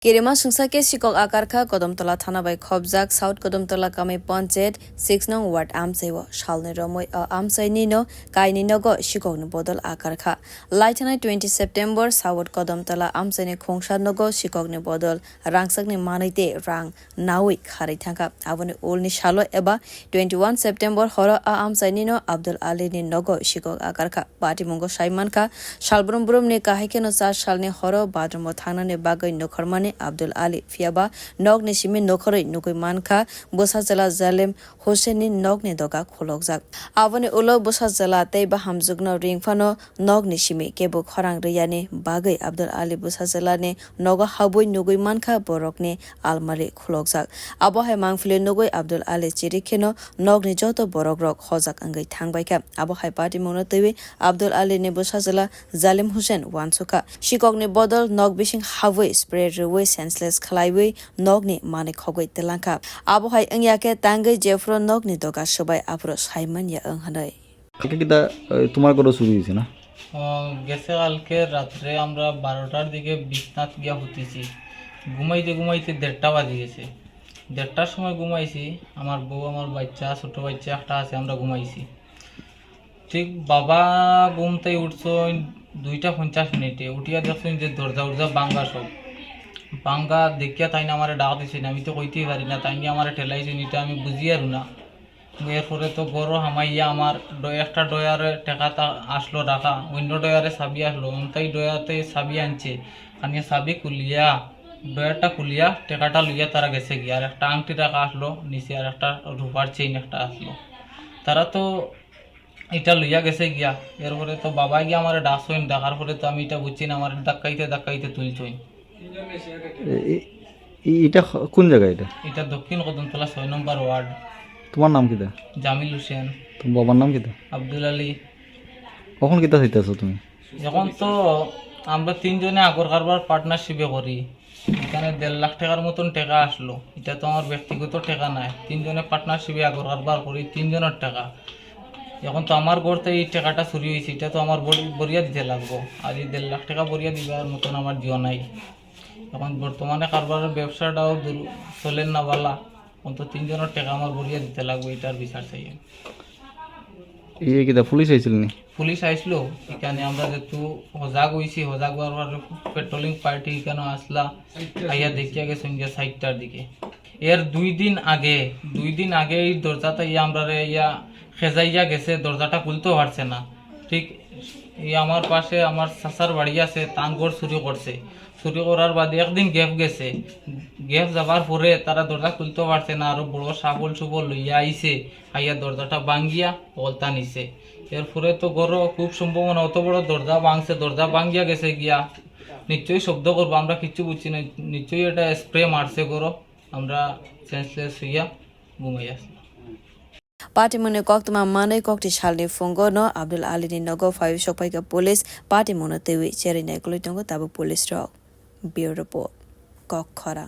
Kirima Sungsake Sikok Akarka Kodomtola Thana by Khobjak South Kodomtola Kame Panchet 6 nong Ward Amsewo Shalne Romoy Amsai Nino Kaini Nogo Sikok Bodol Akarka Lightana 20 September South Kodomtola Amsane Khongsha Nogo Sikok Bodol Rangsak ni Manite Rang Nawi Kharitanga Avone Olni Shalo Eba 21 September Horo Amsai Nino Abdul Ali ni Nogo Sikok Akarka Party Mongo Shaimanka Shalbrum Brum ni Kahikeno Sa Shalne Horo Badrumo Thana ne Bagay Nokhormane Abdul Ali Fiaba Nog ni Shimi Nokhoroi Nukoi Manka Bosa Jala Zalem Hosseini Nog ni Doga Khologjak Avone Ulo Bosa Jala Teiba Hamjugno Ringfano Nog ni Shimi Kebo Khorang Riyani Bagay Abdul Ali Bosa Jala ne Noga Haboi Nugoi Manka Borok ni Almari Khologjak Abo hai Mangfile Nugoi Abdul Ali Chirikheno Nog ni Joto Borok Rok Hojak Angai Thangbaika Abo hai Party Mono Tewi Abdul Ali ne Bosa Jala Zalim Hussein Wansuka Sikok ni Bodol Nog Bishing Havoi Spray Ruwe senseless khalaiwi nogni mane khogoi telanka abo hai angyake tangai jefro nogni doga sobai apro Simon ya anghanai কিটা তোমার কত শুরু হয়েছে না গেছে কালকে রাত্রে আমরা 12টার দিকে বিছনাত গিয়া হতেছি ঘুমাইতে ঘুমাইতে 1:30টা বাজে গেছে 1:30টার সময় ঘুমাইছি আমার বউ আমার বাচ্চা ছোট বাচ্চা একটা আছে আমরা ঘুমাইছি ঠিক বাবা ঘুমতেই উঠছো 2:50 উঠিয়া দেখছেন যে দরজা ভাঙা সব ভাঙ্গা দেখিয়া তাই না আমার ডাক দিছে আমি তো কইতেই পারি না তাই নিয়ে আমার ঠেলাইছে এটা আমি বুঝি আর না এরপরে তো গরো হামাইয়া আমার একটা ডয়ারে টেকাটা আসলো রাখা অন্য ডয়ারে চাবি আসলো তাই ডয়াতে চাবি আনছে আনিয়ে চাবি খুলিয়া ডয়ারটা খুলিয়া টেকাটা লইয়া তারা গেছে গিয়া আর একটা আংটি রাখা আসলো নিচে আর একটা রূপার চেইন একটা আসলো তারা তো এটা লইয়া গেছে গিয়া এরপরে তো বাবা গিয়া আমার ডাকছইন ডাকার পরে তো আমি এটা বুঝছি না আমার ধাক্কাইতে তুলছইন এটা কোন জায়গা এটা দক্ষিণ কদমতলা 6 নম্বর ওয়ার্ড তোমার নাম কিটা জামিল হোসেন তোমার বাবার নাম কিটা আব্দুল আলী কখন কিটা হইতাছো তুমি এখন তো আমরা তিনজনে আগর কারবার পার্টনারশিপে করি এখানে 1.5 লাখ টাকার মতন টাকা আসলো এটা তো আমার ব্যক্তিগত টাকা নাই তিনজনে পার্টনারশিপে আগর কারবার করি তিনজনের টাকা এখন তো আমার গড়তে এই টাকাটা চুরি হয়েছে এটা তো আমার বরিয়া দিতে লাগবো আর এই 1.5 লাখ টাকা বরিয়া দিবার মতন আমার জিও নাই এখন বর্তমানে কারবারের ব্যবসাটাও চলেন না বালা অন্তত তিনজনের টাকা আমার বরিয়া দিতে লাগবে এটার বিচার চাই এই কিটা পুলিশ আইছিল নি পুলিশ আইসলো এখানে আমরা যেহেতু সজাগ হয়েছি সজাগ হওয়ার পেট্রোলিং পার্টি এখানে আসলা আইয়া দেখিয়া গেছে ইন্ডিয়া 6টার দিকে এর 2 দিন আগে এই দরজাটা ইয়া আমরা ইয়া খেজাইয়া গেছে দরজাটা খুলতেও পারছে না ঠিক এই আমার পাশে আমার চাচার বাড়ি আছে তান ঘর চুরি করছে চুরি করার বাদে একদিন গ্যাপ যাবার পরে তারা দরজা খুলতে পারছে না আরো বড় সাবল সুবল লইয়া আইছে আইয়া দরজাটা ভাঙ্গিয়া পলতা নিছে এরপরে তো ঘর খুব সম্ভাবনা অত বড় দরজা ভাঙ্গিয়া গেছে গিয়া নিশ্চয়ই শব্দ করবো আমরা কিচ্ছু বুঝছি না নিশ্চয়ই এটা স্প্রে মারছে ঘর আমরা সেন্সলেস হইয়া ঘুমাই আসলাম Party Mono Koktuma Mane Kokti Shalni Fungono Abdul Ali ni Nogo 5 Shokpaika Police Party Mono Tewi Cheri Nekulutongo Tabu Police Rock Bureau Report Kokhara